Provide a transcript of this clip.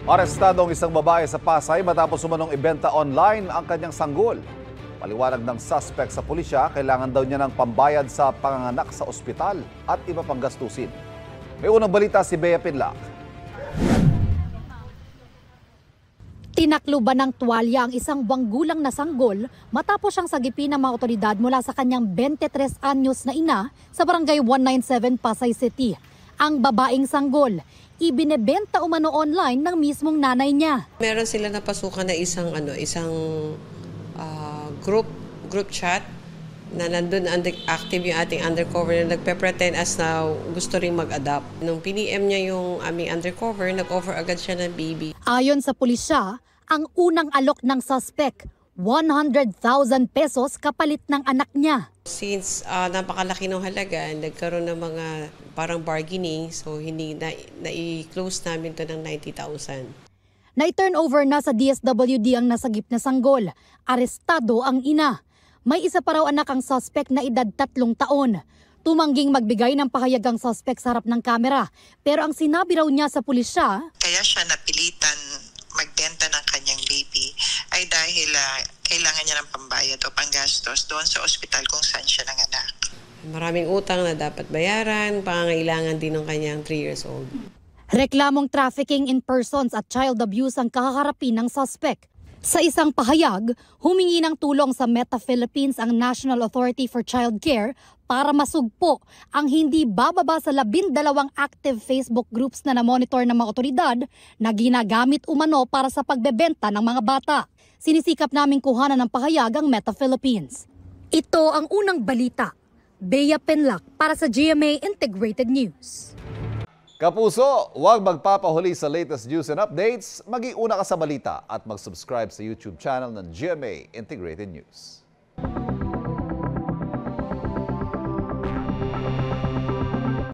Arestado ang isang babae sa Pasay matapos umanong ibenta online ang kanyang sanggol. Paliwanag ng suspect sa pulisya, kailangan daw niya ng pambayad sa panganganak sa ospital at iba pang gastusin. May unang balita si Bea Pinlac. Tinakluban ng tuwalya ang isang buwang-gulang na sanggol matapos siyang sagipin ng mga otoridad mula sa kanyang 23 anyos na ina sa barangay 197 Pasay City. Ang babaeng sanggol, ibinebenta umano online ng mismong nanay niya. Meron sila napasukan na isang group chat na nandun active yung ating undercover na nagpe-pretend as na gusto ring mag-adopt. Nung piniem niya yung aming undercover, nag-offer agad siya ng baby. Ayon sa pulisya, ang unang alok ng suspect, 100,000 pesos kapalit ng anak niya. Since napakalaki ng halaga, nagkaroon ng mga parang bargaining, so hindi na-i-close namin to ng 90,000. Na-turn over na sa DSWD ang nasagip na sanggol. Arestado ang ina. May isa pa raw anak ang suspect na edad 3 taon. Tumangging magbigay ng pahayag ang suspect sa harap ng kamera. Pero ang sinabi raw niya sa pulisya, kaya siya napilitan magbenta ng kanyang baby ay dahil kailangan niya ng pambayad o panggastos doon sa ospital kung saan siya nanganak. Maraming utang na dapat bayaran, pangangailangan din ng kanyang 3 years old. reklamong trafficking in persons at child abuse ang kakaharapin ng suspect. Sa isang pahayag, humingi ng tulong sa Meta Philippines ang National Authority for Child Care para masugpo ang hindi bababa sa 12 active Facebook groups na namonitor ng mga otoridad na ginagamit umano para sa pagbebenta ng mga bata. Sinisikap naming kuhanan ng pahayag ang Meta Philippines. Ito ang unang balita. Bea Pinlac para sa GMA Integrated News. Kapuso, huwag magpapahuli sa latest news and updates. Mag-iuna ka sa balita at mag-subscribe sa YouTube channel ng GMA Integrated News.